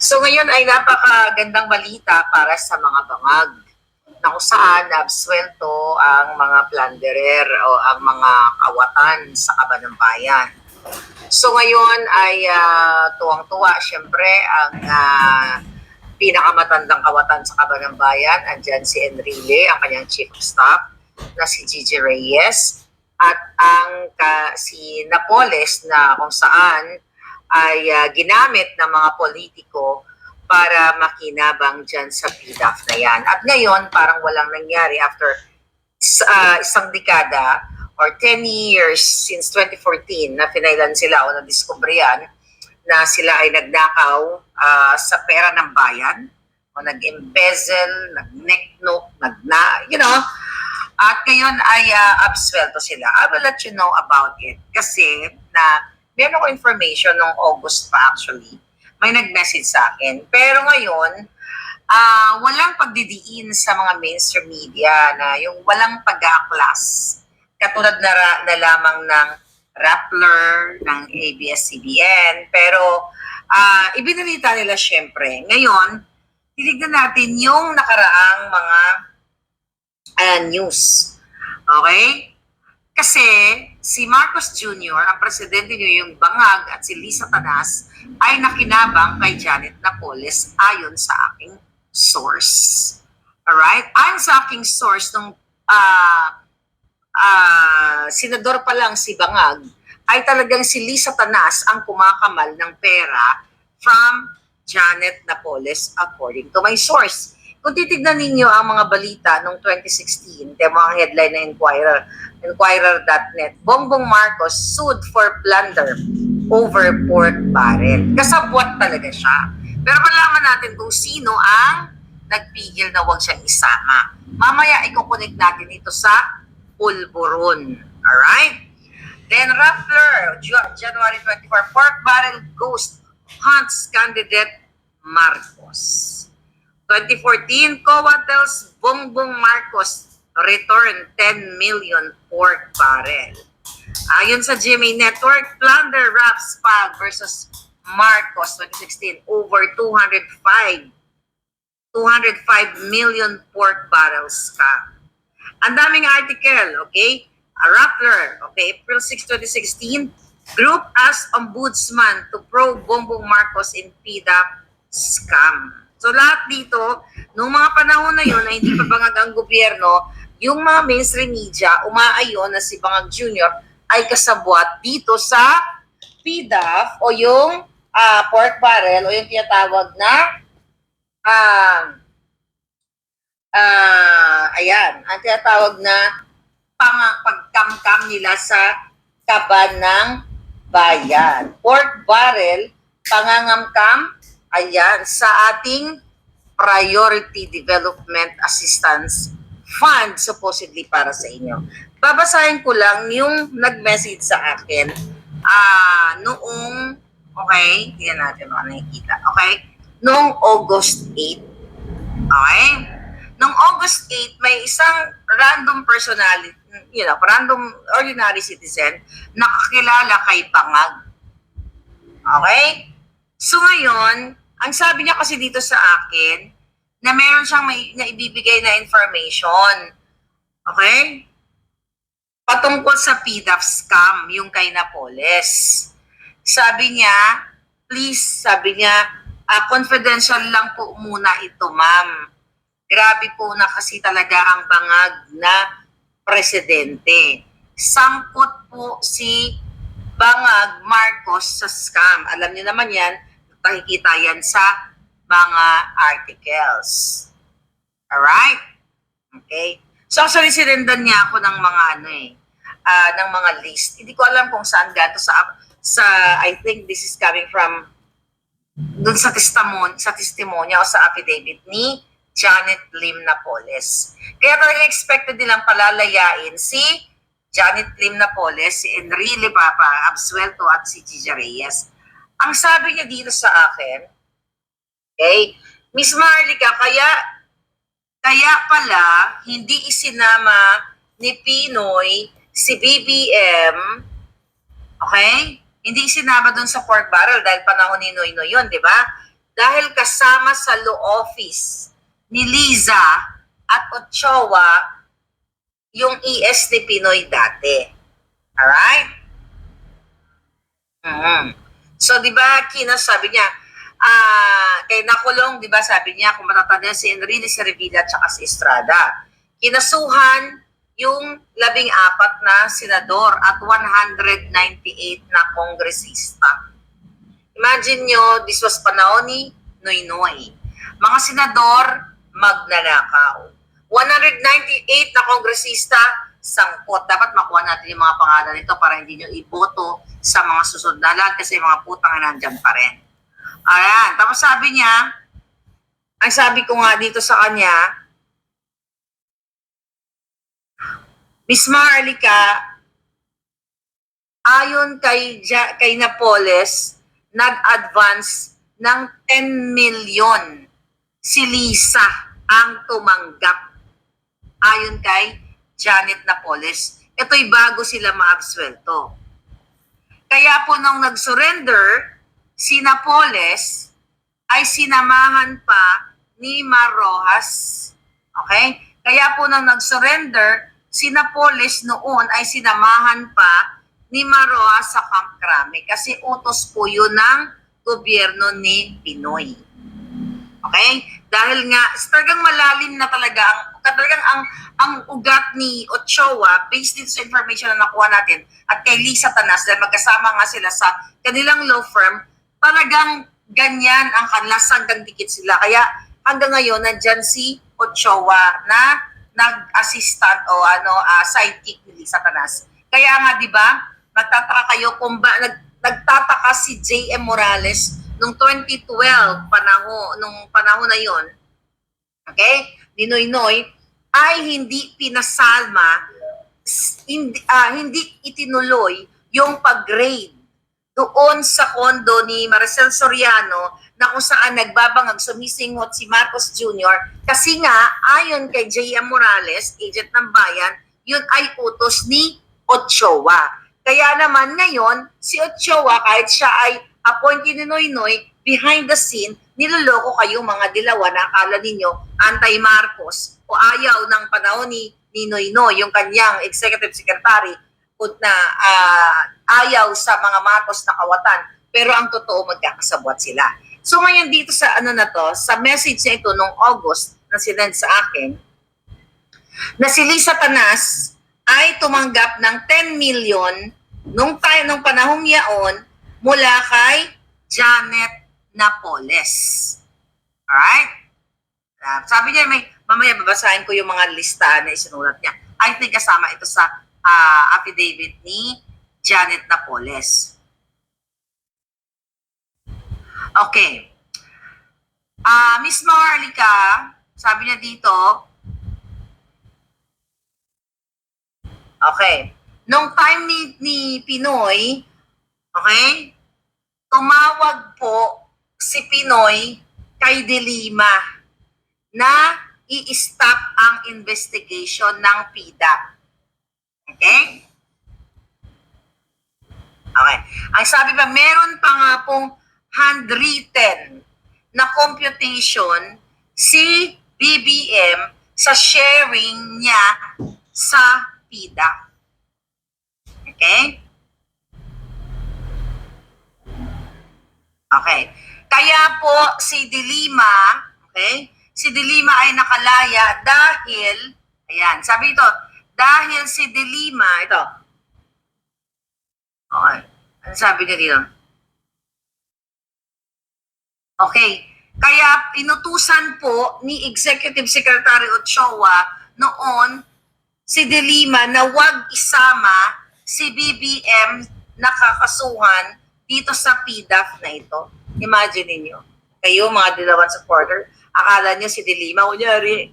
So ngayon ay napakagandang balita para sa mga bangag na kung saan naabswelto ang mga plunderer o ang mga kawatan sa kaban ng bayan. So ngayon ay tuwang-tuwa siyempre ang pinakamatandang kawatan sa kaban ng bayan. Andyan si Enrile, ang kanyang chief of staff na si Gigi Reyes at si Napoles na kung saan ay ginamit ng mga politiko para makinabang dyan sa PDAF na yan. At ngayon, parang walang nangyari after isang dekada or 10 years since 2014 na finailan sila o na-discover yan na sila ay nagnakaw sa pera ng bayan o nag-embezzle, nag-necknote, at ngayon ay absuelto sila. I will let you know about it kasi na meron ako information noong August pa actually. May nag-message sa akin. Pero ngayon, walang pagdidiin sa mga mainstream media na yung walang pag-aaklas. Katulad na lamang ng Rappler, ng ABS-CBN. Pero ibinalita nila syempre. Ngayon, titignan natin yung nakaraang mga news. Okay? Kasi si Marcos Jr., ang presidente niyo yung bangag at si Lisa Tanas ay nakinabang kay Janet Napoles ayon sa aking source. Alright? Ayon sa aking source, nung senador pa lang si Bangag, ay talagang si Lisa Tanas ang kumakamal ng pera from Janet Napoles according to my source. Kung titignan ninyo ang mga balita noong 2016, kaya mga headline na Inquirer.net, Bongbong Marcos sued for plunder over pork barrel. Kasabwat talaga siya. Pero malaman natin kung sino ang nagpigil na huwag siyang isama. Mamaya ikukunik natin ito sa pulburon. Alright? Then Rappler, January 24, pork barrel ghost hunts candidate Marcos. 2014, COA tells Bongbong Marcos return 10 million pork barrel. Ayon sa GMA Network, plunder Raps Pag versus Marcos 2016 over 205 million pork barrels scam. Ang daming article, okay? Rappler, okay, April 6, 2016, group asks ombudsman to probe Bongbong Marcos in PDAP scam. So lahat dito, nung mga panahon na yun na hindi pa bangag ang gobyerno, yung mga mainstream media umaayon na si Bangag Jr. ay kasabwat dito sa PDAF o yung pork barrel o yung tinatawag na ang tinatawag na pagkamkam nila sa kaban ng bayan. Pork barrel, pangangamkam, ayan, sa ating Priority Development Assistance Fund, supposedly para sa inyo. Babasahin ko lang yung nag-message sa akin noong, okay, tingnan natin ano nakikita, okay? Noong August 8. Okay? Noong August 8, may isang random personality, random ordinary citizen na kakilala kay Bangag. Okay? So ngayon, ang sabi niya kasi dito sa akin, na meron siyang naibibigay na information. Okay? Patungkol sa PDAF scam, yung kay Napoles. Sabi niya, please, confidential lang po muna ito, ma'am. Grabe po na kasi talaga ang bangag na presidente. Sangkot po si Bangag Marcos sa scam. Alam niyo naman yan, nakikita yan sa mga articles. Alright? Okay? So actually sinendan niya ako ng mga ng mga list. Hindi ko alam kung saan gato sa I think this is coming from dun sa testimonya o sa affidavit ni Janet Lim Napoles. Kaya talaga expected nilang palalayain si Janet Lim Napoles, si Enrile Papa Absuelto at si Gigi Reyes. Ang sabi niya dito sa akin, okay, Miss Marlica, kaya pala hindi isinama ni Pinoy si BBM, okay? Hindi isinama doon sa pork barrel dahil panahon ni Noynoy yun, di ba? dahil kasama sa law office ni Liza at Ochoa yung ES ni Pinoy dati. Alright? So, di ba, sabi niya, kay nakulong, di ba, sabi niya, kung matatanda si Enrique Revilla at saka si Estrada. Kinasuhan yung 14 na senador at 198 na kongresista. Imagine nyo, this was panahon ni Noynoy. Mga senador, magnanakaw. 198 na kongresista, sangkot. Dapat makuha natin yung mga pangalan nito para hindi nyo iboto sa mga susunod na lahat kasi mga putang nandyan pa rin. Ayan. Tapos sabi niya, ang sabi ko nga dito sa kanya, Miss Marlica, ayon kay Napoles, nag-advance ng 10 million si Lisa ang tumanggap. Ayon kay Janet Napoles. Ito'y bago sila maabswelto. Kaya po nung nag-surrender, si Napoles ay sinamahan pa ni Mar Rojas. Okay? Kaya po nung nag-surrender, si Napoles noon ay sinamahan pa ni Mar Rojas sa Camp Crame kasi utos po yun ng gobyerno ni Pinoy. Okay? Dahil nga, talagang malalim na talaga, ang ugat ni Ochoa, based din sa information na nakuha natin, at kay Lisa Tanas, dahil magkasama nga sila sa kanilang law firm, talagang ganyan ang kanlas, hanggang dikit sila. Kaya hanggang ngayon, nandyan si Ochoa na nag-assistant o sidekick ni Lisa Tanas. Kaya nga, di ba, nagtataka kayo kung nagtataka si J.M. Morales nung 2012 nung panahon na yon, okay, ni Noynoy, ay hindi pinasalma, hindi itinuloy yung pag-raid doon sa kondo ni Maricel Soriano na kung saan nagbabangag sumisingot si Marcos Jr. kasi nga, ayon kay J.M. Morales, agent ng bayan, yun ay utos ni Ochoa. Kaya naman ngayon, si Ochoa, kahit siya ay appointee ni Noynoy, behind the scene, niloloko kayo mga dilawan na akala ninyo anti-Marcos o ayaw ng panahon ni Noynoy, yung kanyang executive secretary, na ayaw sa mga Marcos na kawatan. Pero ang totoo, magkakasabwat sila. So ngayon dito sa sa message na ito noong August na sinend sa akin, na si Lisa Tanas ay tumanggap ng 10 million nung panahong yaon mula kay Janet Napoles. Alright? Sabi niya, mamaya babasahin ko yung mga listahan na isinulat niya. I think kasama ito sa affidavit ni Janet Napoles. Okay. Miss Marlica, sabi niya dito, okay, nung time ni Pinoy, okay, tumawag po si Pinoy kay De Lima na i-stop ang investigation ng PIDA. Okay? Okay. Ang sabi pa, meron pa nga pong handwritten na computation si BBM sa sharing niya sa PIDA. Okay? Okay. Kaya po si De Lima, okay? Si De Lima ay nakalaya dahil, ayan, sabi ito, dahil si De Lima, ito. Okay. Ano sabi niya dito? Okay. Kaya inutusan po ni Executive Secretary Ochoa noon si De Lima na wag isama si BBM na kakasuhan dito sa PDAF na ito. Imagine niyo. Kayo mga dilawan supporter, akala niyo si De Lima, kunyari,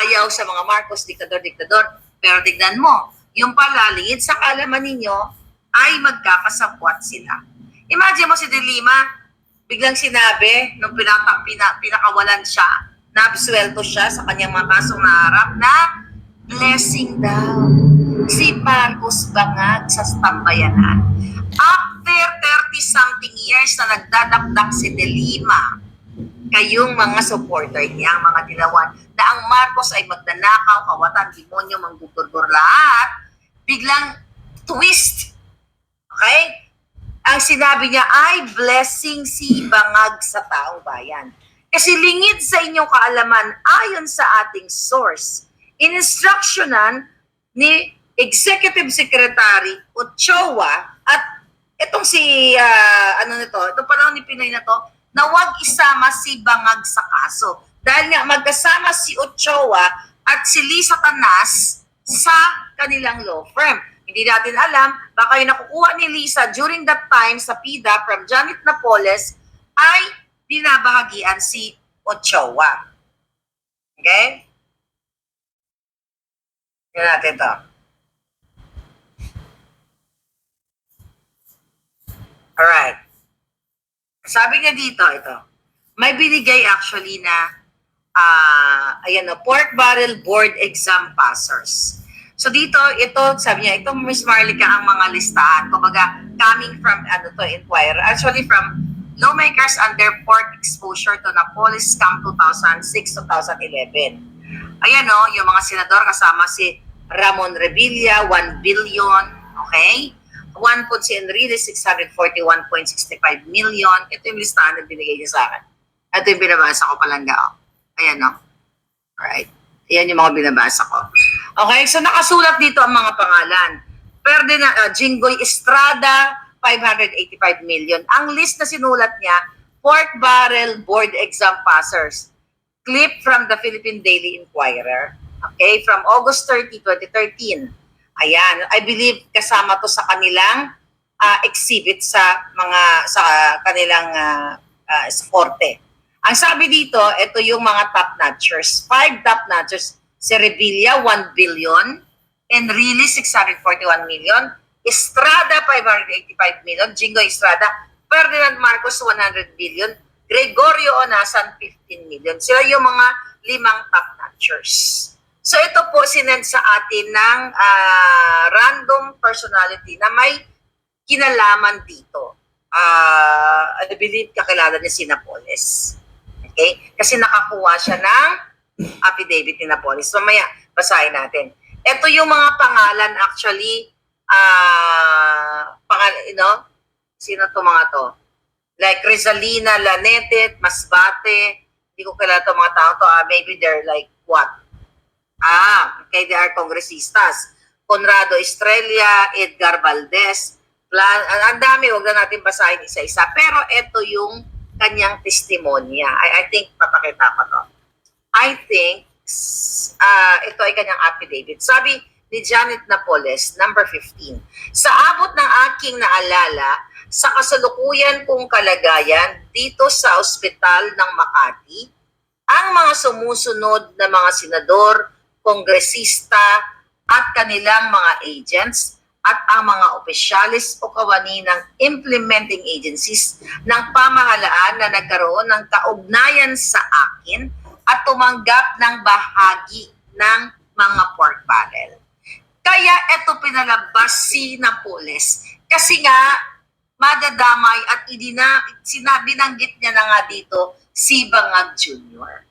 ayaw sa mga Marcos, diktador. Pero tignan mo, yung pala, liit sa kalaman ninyo, ay magkakasapwat sila. Imagine mo si De Lima, biglang sinabi, nung pinakawalan siya, na-absuelto siya sa kanyang mga kasong naharap na blessing daw si Marcos Bangag sa Tambayanan. After 40-something years na nagdadakdak si De Lima, kayong mga supporter niya, ang mga dilawan, na ang Marcos ay magnanakaw, kawatan, demonyo, manggugurgur lahat, biglang twist. Okay? Ang sinabi niya ay blessing si bangag sa taong bayan. Kasi lingid sa inyong kaalaman, ayon sa ating source, ininstruksyonan ni Executive Secretary Ochoa at itong si, itong panahon ni Pinoy na to, na huwag isama si bangag sa kaso. Dahil nga magkasama si Ochoa at si Lisa Tanas sa kanilang law firm. Hindi natin alam, baka yung nakukuha ni Lisa during that time sa PIDA from Janet Napoles ay binabahagian si Ochoa. Okay? Yan natin to. Alright. Sabi niya dito, ito. May binigay actually na pork barrel board exam passers. So dito, ito, sabi niya, ito Ms. Marlica ang mga listahan. Kumbaga, coming from, Inquirer. Actually, from lawmakers under pork exposure to Napoles scam 2006-2011. Ayan yung mga senador kasama si Ramon Revilla, 1 billion, okay? Juan Ponce Enrile, 641.65 million. Ito yung listahan na binigay niya sa akin. Ito yung binabasa ko palangga. Ayan Alright. Ayan yung mga binabasa ko. Okay, so nakasulat dito ang mga pangalan. Jinggoy Estrada, 585 million. Ang list na sinulat niya, pork barrel board exam passers. Clip from the Philippine Daily Inquirer. Okay, from August 30, 2013. Ayan, I believe kasama to sa kanilang exhibit sa kanilang sa korte. Ang sabi dito, ito yung mga top-notchers. 5 top-notchers. Si Revilla, 1 billion. Enrile, 641 million. Estrada, 585 million. Jinggoy Estrada. Ferdinand Marcos, 100 billion. Gregorio Onasan, 15 million. Sila yung mga 5 top-notchers. So ito po sinend sa atin ng random personality na may kinalaman dito. I believe kakilala niya si Napoles. Okay? Kasi nakakuha siya ng affidavit ni Napoles. So maya, basahin natin. Ito yung mga pangalan actually, sino to mga to? Like Rizalina, Lanete, Masbate, hindi ko kilala to mga tao to. Maybe they're like what? Okay, they are kongresistas. Conrado Estrella, Edgar Valdez, ang dami, huwag na natin basahin isa-isa. Pero ito yung kanyang testimonya. I think, papakita ko to. I think, ito ay kanyang affidavit. Sabi ni Janet Napoles, number 15, sa abot ng aking naalala, sa kasalukuyan kong kalagayan dito sa ospital ng Makati, ang mga sumusunod na mga senador, kongresista at kanilang mga agents at ang mga opisyalis o kawani ng implementing agencies ng pamahalaan na nagkaroon ng kaugnayan sa akin at tumanggap ng bahagi ng mga pork barrel. Kaya ito pinalabas si Napoles kasi nga madadamay at binanggit niya na nga dito si Bangag Jr.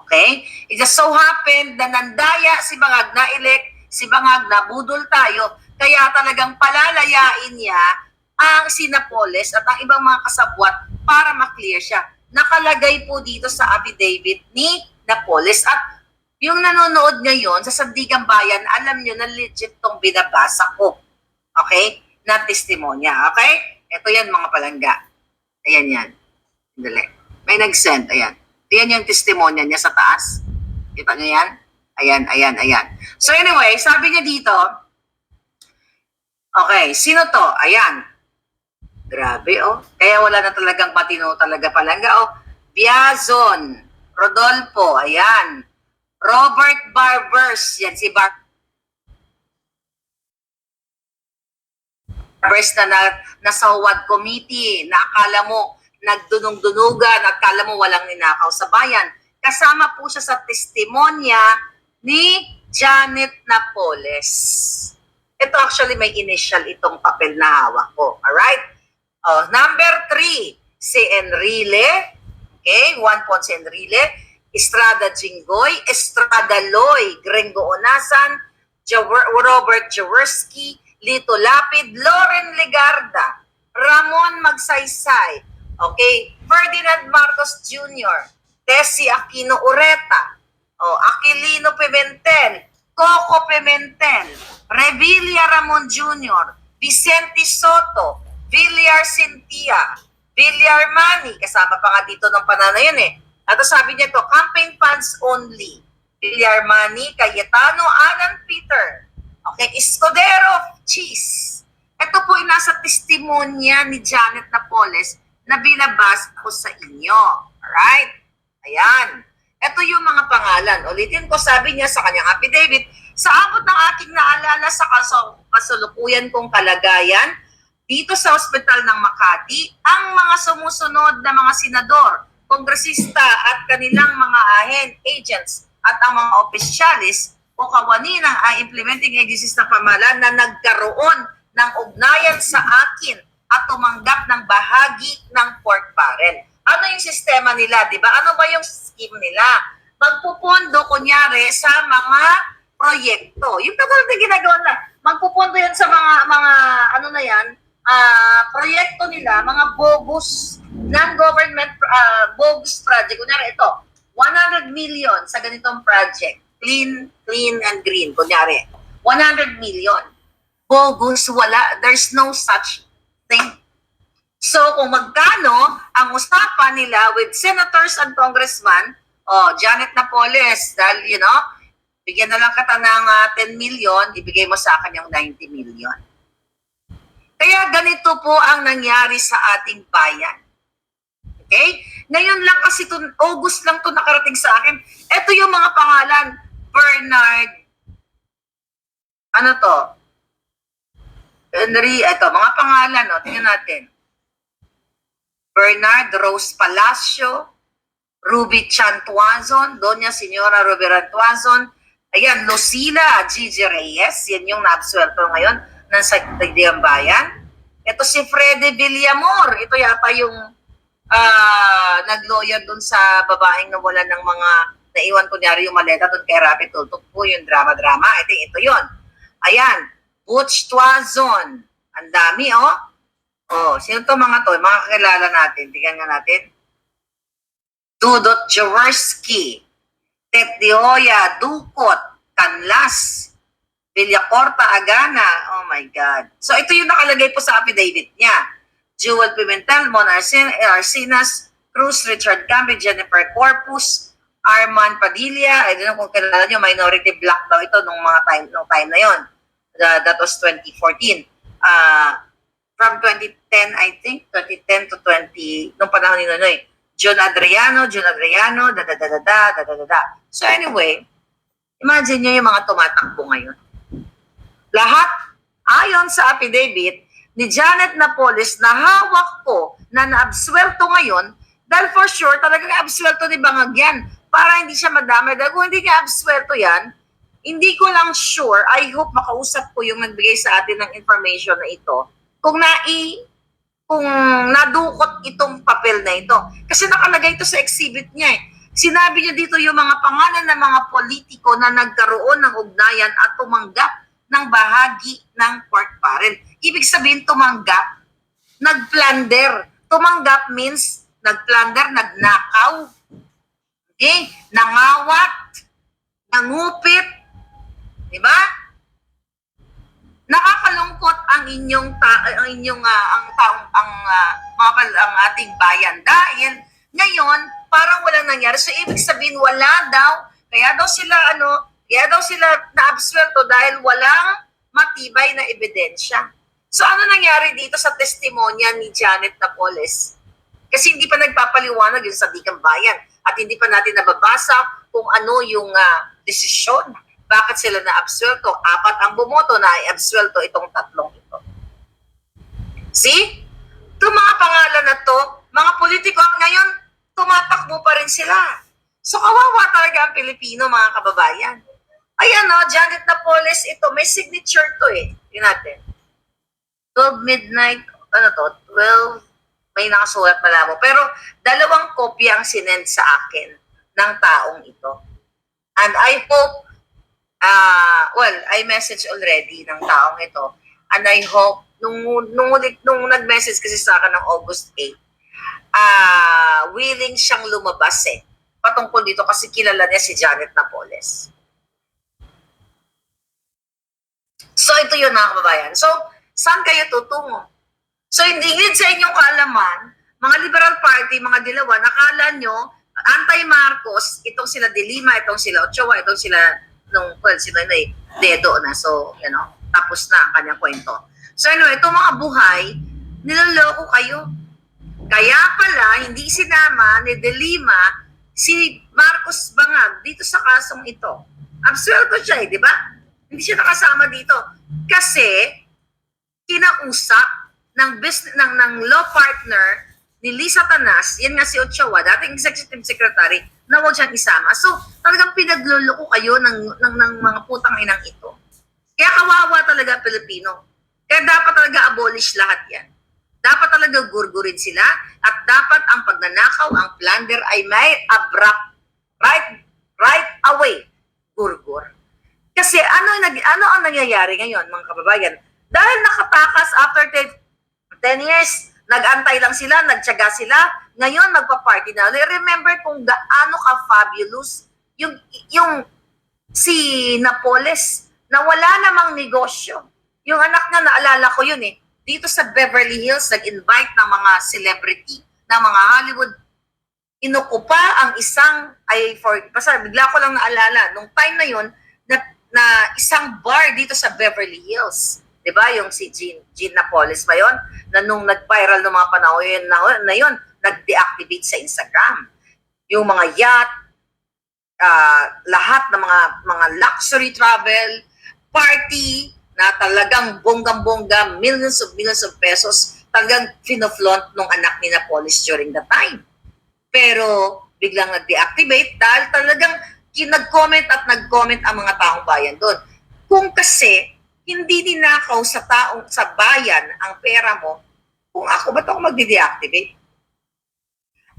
Okay? It just so happened na nandaya si Bangag, na-elect si Bangag, nabudol tayo, kaya talagang palalayain niya ang si Napoles at ang ibang mga kasabwat para maklear siya. Nakalagay po dito sa affidavit ni Napoles at yung nanonood ngayon sa Sandigan Bayan, alam nyo na legit tong binabasa ko. Okay? Na testimonya. Okay? Ito yan mga palangga. Ayan yan. Dali. May nag-send. Ayan. Yan yung testimonya niya sa taas. Kita niyo yan? Ayan, ayan, ayan. So anyway, sabi niya dito, okay, sino to? Ayan. Grabe, Kaya wala na talagang matino talaga palangga, Biazon, Rodolfo, ayan. Robert Barbers, yan si Barbers na nasa Huwad Committee, na akala mo nagdunong-dunugan at akala mo walang ninakaw sa bayan. Kasama po siya sa testimonya ni Janet Napoles. Ito actually may initial itong papel na hawak ko. Alright? Oh, number 3, si Enrile. Okay, 1 point si Enrile. Estrada Jinggoy, Estrada Loy, Gringo Onasan, Robert Jaworski, Lito Lapid, Loren Legarda, Ramon Magsaysay, okay, Ferdinand Marcos Jr., Tessie Aquino Ureta, Aquilino Pimentel, Coco Pimentel, Revilla Ramon Jr., Vicente Soto, Villar Cynthia, Villar Manny, kasama pa nga dito ng panana yun eh. At sabi niya to, campaign funds only. Villar Manny, Cayetano, Alan Peter, okay, Escudero Cheese. Ito po ay nasa testimonya ni Janet Napoles na binabasa ko sa inyo. Alright? Ayan. Ito yung mga pangalan. Ulitin ko, sabi niya sa kanyang affidavit, sa abot ng aking naalala sa kasulukuyan kong kalagayan, dito sa ospital ng Makati, ang mga sumusunod na mga senador, kongresista at kanilang mga agents at ang mga opisyalis o kawani ng implementing agencies ng pamahalaan na nagkaroon ng ugnayan sa akin at tumanggap ng bahagi ng pork barrel. Ano yung sistema nila, di ba? Ano ba yung scheme nila? Magpupondo, kunyari, sa mga proyekto. Yung katulad na ginagawa na, magpupondo yan sa mga ano na yan, proyekto nila, mga bogus, non-government bogus project. Kunyari ito, 100 million sa ganitong project. Clean and green, kunyari. 100 million. Bogus, wala. There's no such thing. So, kung magkano ang usapan nila with senators and congressmen, Janet Napoles, dahil, bigyan na lang kita ng 10 million, ibigay mo sa akin yung 90 million. Kaya ganito po ang nangyari sa ating bayan. Okay? Ngayon lang kasi August lang to nakarating sa akin. Ito yung mga pangalan. Bernard, ano to? Henry, ito, mga pangalan, tingnan natin. Bernard Rose Palacio, Ruby Chan Tuazon, Doña Señora Rivera Tuazon, ayan, Lucila Gigi Reyes, yan yung naabsuelto ngayon ng Sagdiang Bayan. Ito si Freddy Villamor, ito yata yung nag-lawyer dun sa babaeng nawalan ng mga naiwan kunyari yung maleta dun kay Rapi Tultok po, yung drama-drama. Ito yun. Ayan, Butch Tuazon. Ang dami, sino to mga to? Mga kakilala natin. Tingnan nga natin. Dudot Jaworski, Tet Dioya, Dukot, Canlas, Villacorta Agana. Oh my God. So ito yung nakalagay po sa affidavit niya. Jewel Pimentel, Mon Arsinas, Cruz, Richard Gambe, Jennifer Corpus, Arman Padilla. I don't know kung kilala nyo, minority black daw ito nung time na yon. That was 2014. From 2010, I think, 2010 to 20, nung panahon ni Nonoy. John Adriano, So anyway, imagine nyo yung mga tumatakbo ngayon. Lahat, ayon sa affidavit ni Janet Napoles na hawak ko na naabswelto ngayon, dahil for sure, talagang abswelto ni Bangag yan para hindi siya madami. Dahil kung hindi niya abswelto yan, hindi ko lang sure, I hope makausap ko yung nagbigay sa atin ng information na ito, kung nadukot itong papel na ito. Kasi nakalagay ito sa exhibit niya eh. Sinabi niya dito yung mga pangalan ng mga politiko na nagkaroon ng ugnayan at tumanggap ng bahagi ng pork barrel. Ibig sabihin tumanggap, nagplunder. Tumanggap means nagplunder, nagnakaw, okay? Nangawat, nangupit, di ba? Nakakalungkot ang ang ating bayan dahil ngayon parang walang nangyari. So ibig sabihin wala daw, kaya daw sila na-absuelto dahil walang matibay na ebidensya. So ano nangyari dito sa testimonya ni Janet Napoles? Kasi hindi pa nagpapaliwanag yung sa Dikang Bayan at hindi pa natin nababasa kung ano yung desisyon. Bakit sila na-absuelto? 4 ang bumoto na i-absuelto itong 3 ito. See? Itong mga pangalan na to, mga politiko ngayon, tumatakbo pa rin sila. So kawawa talaga ang Pilipino, mga kababayan. Ayan Janet Napoles, ito, may signature to eh. Tingnan natin. 12 midnight, ano to, 12, may nakasulat pala mo. Pero dalawang kopya ang sinend sa akin ng taong ito. And I hope, well, I message already ng taong ito. And I hope, nung nag-message kasi sa akin ng August 8, willing siyang lumabas patungkol dito kasi kilala niya si Janet Napoles. So ito yun mga kababayan. So, saan kayo tutungo? So hindi sa inyong kaalaman, mga Liberal Party, mga Dilawan, nakala nyo, anti-Marcos, itong sila De Lima, itong sila Ochoa, itong sila, sila na Dedo na. So, tapos na ang kanyang kwento. So anyway, itong mga buhay, niloloko kayo. Kaya pala, hindi sinama ni De Lima si Marcos Bangag dito sa kasong ito. Absuelto siya di ba? Hindi siya nakasama dito. Kasi, kinausap ng law partner ni Lisa Tanas, yan nga si Ochoa, dating executive secretary, na huwag siyang isama. So, talagang pinagluloko kayo ng mga putang inang ito. Kaya kawawa talaga Pilipino. Kaya dapat talaga abolish lahat yan. Dapat talaga gurgurin sila at dapat ang pagnanakaw, ang plunder ay may abrupt, right away, gurgur. Kasi ano ang nangyayari ngayon mga kababayan? Dahil nakatakas after 10 years, nag-antay lang sila, nagtiyaga sila, ngayon magpa-party na. Remember kung gaano ka-fabulous yung si Napoles na wala namang negosyo. Yung anak niya, naalala ko yun dito sa Beverly Hills, nag-invite ng mga celebrity, ng mga Hollywood. Inukupa ang isang, basta bigla ko lang naalala, nung time na yun, na isang bar dito sa Beverly Hills. Diba? Yung si Jean Napoles ba yun? Na nung nag-viral ng mga panahon na yun, nag-deactivate sa Instagram. Yung mga yacht, lahat ng mga luxury travel, party, na talagang bonggang-bongga, millions of pesos, talagang finoflaunt nung anak ni Napoles during the time. Pero biglang nag-deactivate dahil talagang nag-comment ang mga taong bayan doon. Kung kasi hindi ninakaw sa bayan ang pera mo, kung ba't ako magde-deactivate?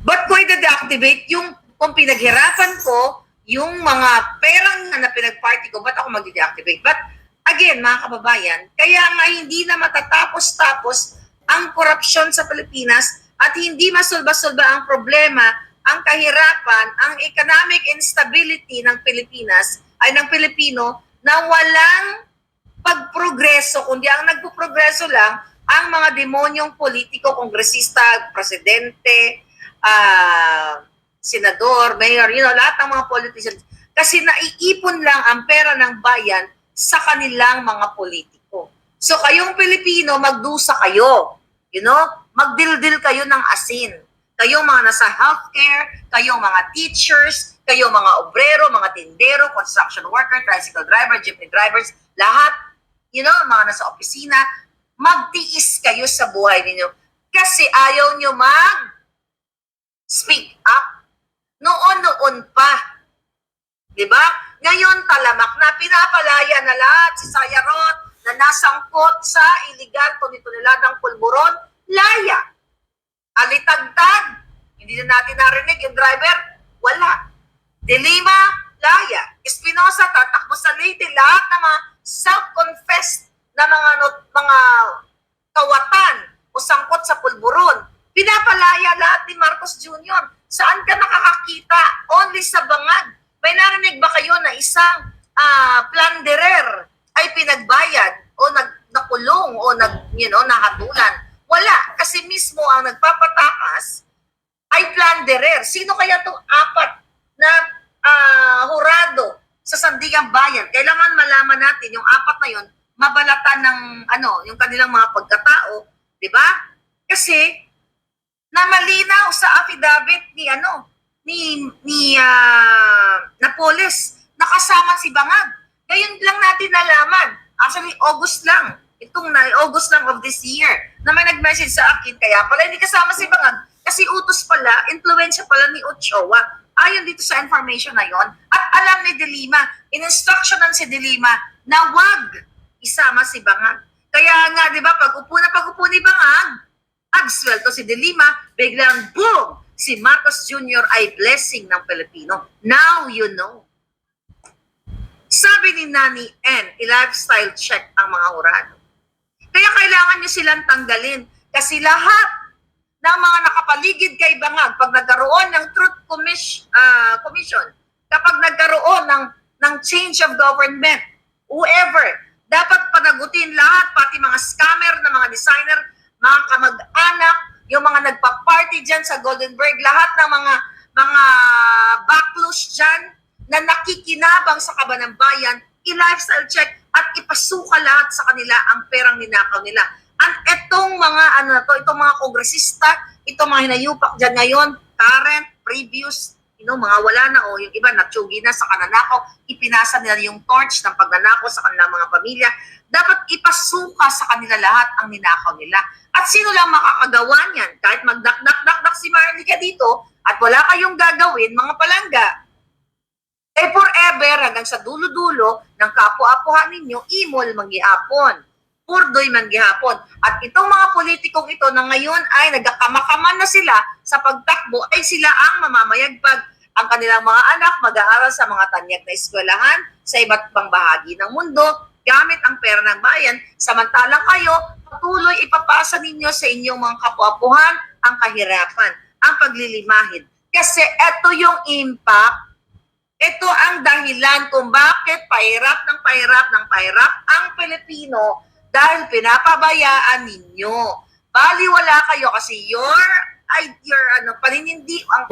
Ba't ko i-deactivate kung pinaghirapan ko, yung mga perang na pinag-party ko, ba't ako magde-deactivate? But again, mga kababayan, kaya nga hindi na matatapos-tapos ang korupsyon sa Pilipinas at hindi masolba-solba ang problema, ang kahirapan, ang economic instability ng Pilipinas ay ng Pilipino na walang pagprogreso, kundi ang nagpo-progreso lang ang mga demonyong politiko, kongresista, presidente, senador, mayor, lahat ng mga politicians. Kasi naiipon lang ang pera ng bayan sa kanilang mga politiko. So kayong Pilipino, magdusa kayo. Magdildil kayo ng asin. Kayong mga nasa healthcare, kayong mga teachers, kayong mga obrero, mga tindero, construction worker, tricycle driver, jeepney drivers, lahat, mga nasa opisina, magtiis kayo sa buhay ninyo. Kasi ayaw nyo speak up. Noon pa. Diba? Ngayon, talamak na, pinapalaya na lahat si Sayaron na nasangkot sa illegal tonelalang pulburon, laya. Alitagtag, hindi na natin narinig yung driver, wala. De Lima, laya. Espinosa, tatakbo sa Leyte, lahat ng mga self-confessed na mga kawatan o sangkot sa pulburon. Pinapalaya lahat ni Marcos Jr. Saan ka nakakakita? Only sa Bangag. May narinig ba kayo na isang plunderer ay pinagbayad o nakulong o nahatulan? Wala. Kasi mismo ang nagpapatakas ay plunderer. Sino kaya itong apat na hurado sa Sandigang Bayan? Kailangan malaman natin yung apat na yun, mabalatan ng yung kanilang mga pagkatao, di ba? Kasi na malinaw sa affidavit ni Napoles, nakasama si Bangag. Ngayon lang natin nalaman, actually August lang of this year, na may nag-message sa akin, kaya pala hindi kasama si Bangag, kasi utos pala, influensya pala ni Ochoa, ayon dito sa information na yon. At alam ni De Lima, in-instructionan si De Lima na wag isama si Bangag. Kaya nga, di ba, pag upo ni Bangag, nag-sweldo si De Lima, biglang boom! Si Marcos Jr. ay blessing ng Pilipino. Now you know. Sabi ni Nani N, i-lifestyle check ang mga hurado. Kaya kailangan nyo silang tanggalin. Kasi lahat ng mga nakapaligid kay Bangag, pag nagkaroon ng Truth Commission, kapag nagkaroon ng change of government, whoever, dapat panagutin lahat, pati mga scammer na mga designer, mga kamag-anak, yung mga nagpa-party dyan sa Goldenberg, lahat ng mga backless dyan na nakikinabang sa kaba ng bayan, i-lifestyle check at ipasuka lahat sa kanila ang perang ninakaw nila. At itong mga itong mga kongresista, itong mga hinayupak dyan ngayon, current, previous, mga wala na yung iba natsugi na sa kananakaw, ipinasa nila yung torch ng pagnanakaw sa kanilang mga pamilya. Dapat ipasuka sa kanila lahat ang ninakaw nila. At sino lang makakagawa niyan? Kahit magdak-dak-dak si Marlica dito at wala kayong gagawin, mga palangga, forever hanggang sa dulo-dulo ng kapu-apuhan ninyo, imol manggihapon, purdoy manggihapon. At itong mga politikong ito na ngayon ay nagkakamakaman na sila sa pagtakbo, ay sila ang mamamayagpag. Ang kanilang mga anak mag-aaral sa mga tanyag na eskwelahan sa iba't ibang bahagi ng mundo gamit ang pera ng bayan. Samantalang kayo, patuloy ipapasa ninyo sa inyong mga kapu-apuhan ang kahirapan, ang paglilimahid. Kasi ito yung impact. Ito ang dahilan kung bakit pahirap ang Pilipino dahil pinapabayaan ninyo. Baliwala kayo kasi your paninindi, ang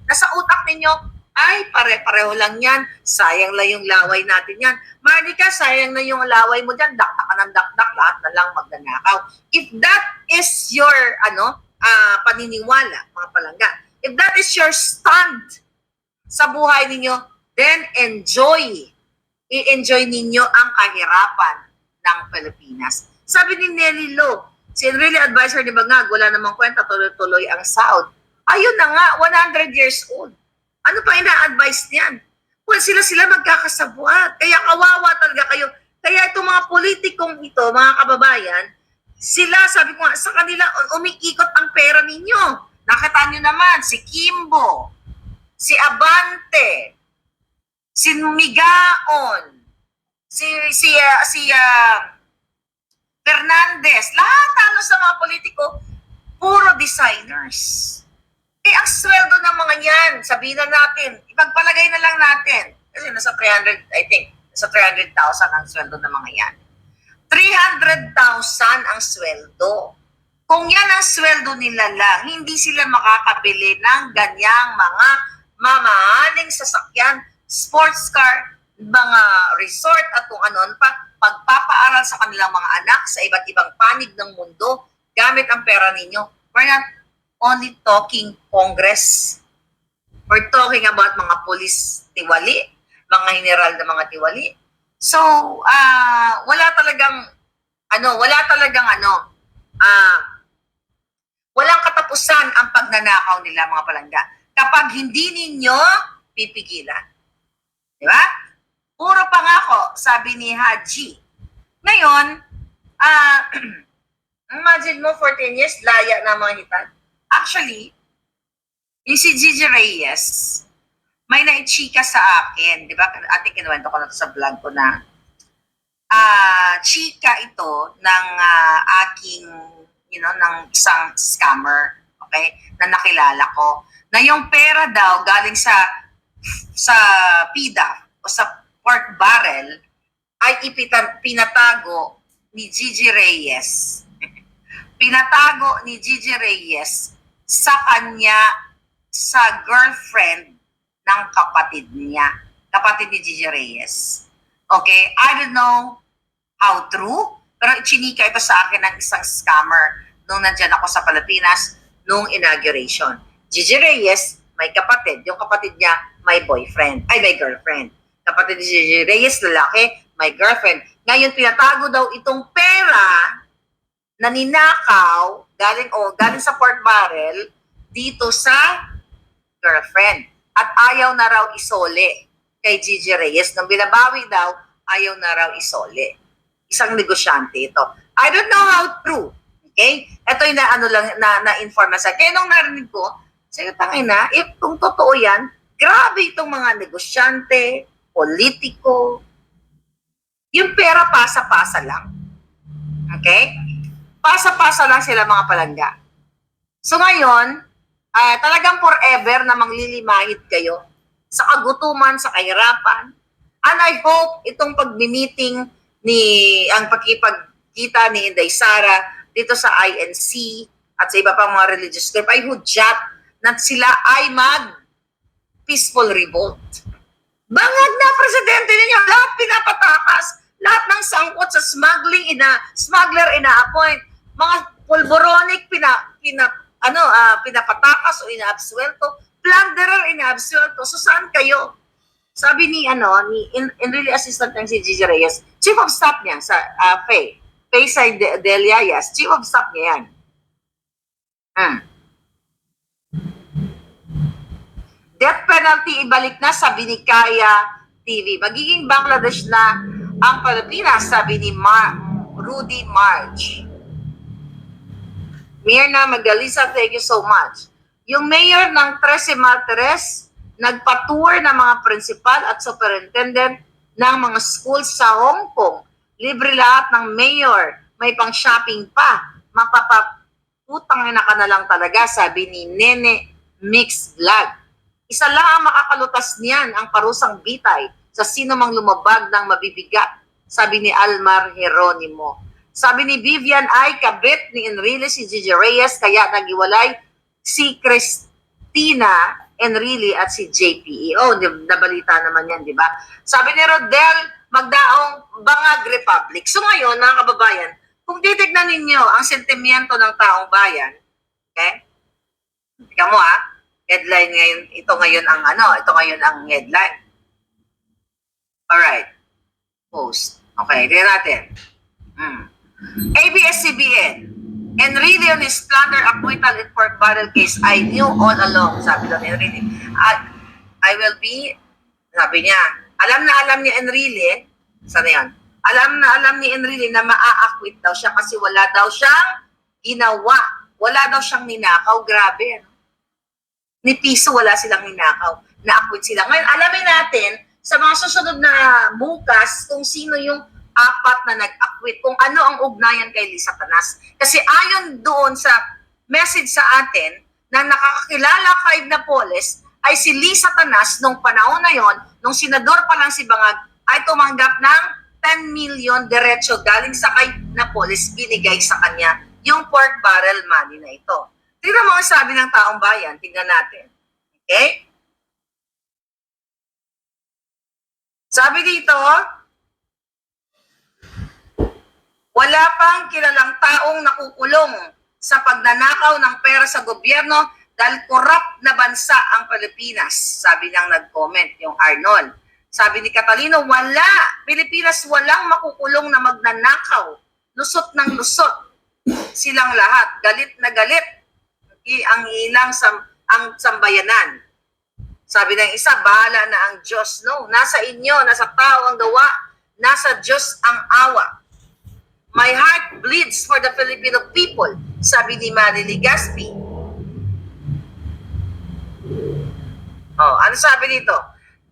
nasa utak ninyo ay pare-pareho lang yan. Sayang lang yung laway natin yan. Marlica, sayang na yung laway mo dyan. Dakdak ka ng dakdak, lahat na lang magnanakaw. If that is your paniniwala, mga palangga, if that is your stand sa buhay ninyo, then i-enjoy ninyo ang kahirapan ng Pilipinas. Sabi ni Nelly Lo, si really advisor ni Bangag, wala namang kwenta, tuloy-tuloy ang sahod. Ayun na nga, 100 years old. Ano pa ina-advise niyan? Well, sila magkakasabuat. Kaya kawawa talaga kayo. Kaya itong mga politikong ito, mga kababayan, sila, sabi ko nga, sa kanila umiikot ang pera ninyo. Nakita nyo naman, si Kimbo, si Abante, si Migaon, si Fernandez, lahat sa mga politiko, puro designers. Ang sweldo ng mga yan, sabihin na natin, ipagpalagay na lang natin, kasi nasa 300, I think, nasa 300,000 ang sweldo ng mga yan. 300,000 ang sweldo. Kung yan ang sweldo nila lang, hindi sila makakabili ng ganyang mga mamahaling sasakyan, sports car, mga resort at kung ano pa, pagpapaaral sa kanilang mga anak sa iba't ibang panig ng mundo gamit ang pera ninyo. We're not only talking Congress. We're talking about mga police tiwali, mga general na mga tiwali. So, wala talagang walang katapusan ang pagnanakaw nila, mga palangga. Kapag hindi ninyo pipigilan. Di ba? Puro pangako, sabi ni Haji. Ngayon, imagine mo, 14 years, laya na mga hitan. Actually, yung si Gigi Reyes, may naichika sa akin, di ba? Ating kinuwento ko na sa vlog ko na chika ito ng aking, ng isang scammer, okay, na nakilala ko, na yung pera daw galing sa PIDA o sa pork barrel ay pinatago ni Gigi Reyes. Pinatago ni Gigi Reyes sa girlfriend ng kapatid niya. Kapatid ni Gigi Reyes. Okay? I don't know how true, pero chinika ito sa akin ng isang scammer nung nandyan ako sa Pilipinas nung inauguration. Gigi Reyes, may kapatid. Yung kapatid niya, may girlfriend. Kapatid ni Gigi Reyes, lalaki, may girlfriend. Ngayon, pinatago daw itong pera na ninakaw, galing sa pork barrel, dito sa girlfriend. At ayaw na raw isole kay Gigi Reyes. Nung binabawi daw, ayaw na raw isole. Isang negosyante ito. I don't know how true. Okay? Ito yung na-inform na sa. Kaya nung narinig ko, sayo tangin na, if kung totoo yan, grabe itong mga negosyante, politiko, yung pera pasa-pasa lang. Okay? Pasa-pasa lang sila mga palangga. So ngayon, talagang forever na manglilimahid kayo sa kagutuman, sa kahirapan. And I hope itong pag-meeting ang pagkipagkita ni Inday Sara dito sa INC at sa iba pang mga religious group ay hudyat na sila ay mag-peaceful revolt. Bangag na presidente ninyo, lahat pinapatakas, lahat ng sangkot sa smuggler ina-appoint, mga pulboronic pinapatakas o ina-absuelto, plunderer ina-absuelto. So saan kayo? Sabi ni Enrile Assistant ng si Gigi Reyes, Chief of Staff niya sa Faysay Deliayas, Chief of Staff niya yan. Death penalty ibalik na, sabi ni Kaya TV. Magiging Bangladesh na ang Pilipinas, sabi ni Rudy March. Mirna Magalisa, thank you so much. Yung mayor ng Trece Martires, nagpa-tour ng mga principal at superintendent ng mga schools sa Hong Kong. Libre lahat ng mayor. May pang-shopping pa. Mapaputang na ka na lang talaga, sabi ni Nene Mix Vlog. Isa lang ang makakalutas niyan, ang parusang bitay sa sino mang lumabag ng mabibigat, sabi ni Almar Jeronimo. Sabi ni Vivian ay kabit ni Enrile si Gigi Reyes, kaya nagiwalay si Christina Enrile at si JPE. Oh, nabalita naman yan, di ba? Sabi ni Rodel Magdaong, Bangag Republic. So ngayon, mga kababayan, kung titignan ninyo ang sentimiento ng taong bayan, okay? Tingnan mo headline ngayon, ito ngayon ang headline. Alright. Post. Okay, tingnan natin. ABS-CBN. Enrile on his plunder acquittal in pork barrel case. I knew all along, sabi daw ni Enrile. I will be, sabi niya, alam na alam ni Enrile, sana yan, alam ni Enrile na maa-acquit daw siya kasi wala daw siyang ginawa. Wala daw siyang ninakaw. Grabe, ni piso wala silang ninakaw. Na-acquit sila. Ngayon, alamin natin sa mga susunod na bukas kung sino yung apat na nag-acquit, kung ano ang ugnayan kay Lisa Tanas. Kasi ayon doon sa message sa atin na nakakakilala kay Napoles ay si Lisa Tanas nung panahon na yon, nung senador pa lang si Bangag, ay tumanggap ng 10 million diretso galing sa kay Napoles, binigay sa kanya yung pork barrel money na ito. Tingnan mo ang sabi ng taong bayan, tingnan natin. Okay? Sabi dito, wala pang kilalang taong nakukulong sa pagnanakaw ng pera sa gobyerno dahil korap na bansa ang Pilipinas. Sabi niyang nag-comment, yung Arnold. Sabi ni Catalino, Pilipinas walang makukulong na magnanakaw. Lusot ng lusot. Silang lahat, galit na galit. Ang ilang ang sambayanan. Sabi ng isa, bahala na ang Diyos. No, nasa inyo, nasa tao ang gawa, nasa Diyos ang awa. My heart bleeds for the Filipino people, sabi ni Marily Gaspi. Oh, ano sabi dito?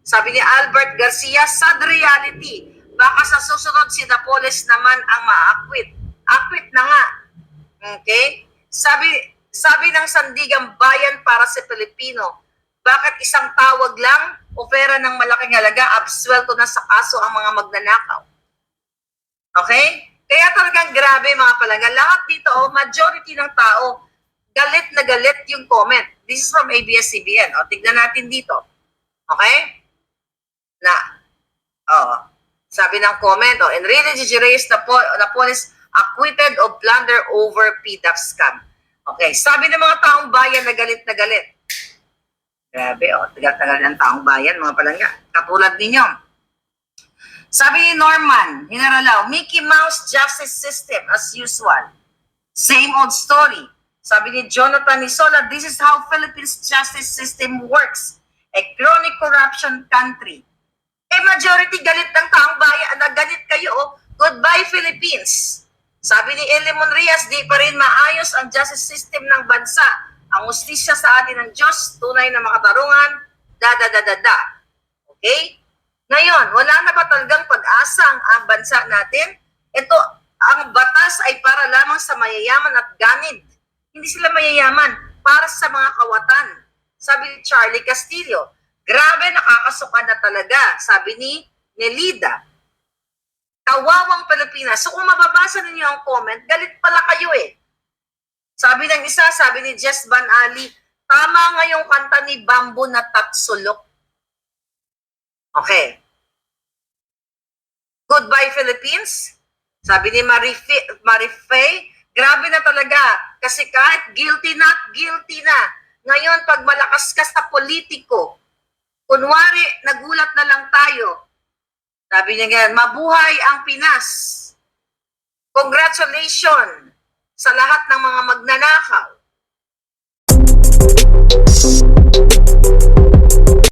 Sabi ni Albert Garcia, sad reality. Baka sa susunod si Napoles naman ang ma-acquit. Acquit na nga. Okay? Sabi ng Sandigang Bayan para sa Pilipino, bakit isang tawag lang o pera ng malaking halaga, absuelto na sa kaso ang mga magnanakaw? Okay? Kaya talagang grabe mga palangga. Lahat dito, majority ng tao, galit na galit yung comment. This is from ABS-CBN. O, tignan natin dito. Okay? Sabi ng comment, Enrile Gigi Reyes Napoles acquitted of plunder over PDAP scam. Okay, sabi ng mga taong bayan na galit na galit. Grabe, tagal-tagal ng taong bayan, mga palangga. Katulad ninyo. Sabi ni Norman Hinaralaw, Mickey Mouse justice system as usual. Same old story. Sabi ni Jonathan Nisola, this is how Philippines justice system works. A chronic corruption country. Majority galit ng taong bayan. Galit kayo, goodbye Philippines. Sabi ni Elimon Rias, di pa rin maayos ang justice system ng bansa. Ang hustisya sa atin ng Diyos, tunay na makatarungan, da. Okay? Ngayon, wala na ba talagang pag-asa ang bansa natin? Ito, ang batas ay para lamang sa mayayaman at ganid. Hindi sila mayayaman, para sa mga kawatan. Sabi ni Charlie Castillo, grabe, nakakasuka na talaga. Sabi ni Nelida, kawawang Pilipinas. So kung mababasa ninyo ang comment, galit pala kayo eh. Sabi ng isa, sabi ni Jess Van Ali, tama nga yung kanta ni Bamboo na Tatsulok. Okay. Goodbye Philippines. Sabi ni Marifay, grabe na talaga. Kasi kahit guilty na. Ngayon, pag malakas ka sa politiko, kunwari, nagulat na lang tayo. Sabi niya ganyan, mabuhay ang Pinas. Congratulations sa lahat ng mga magnanakaw.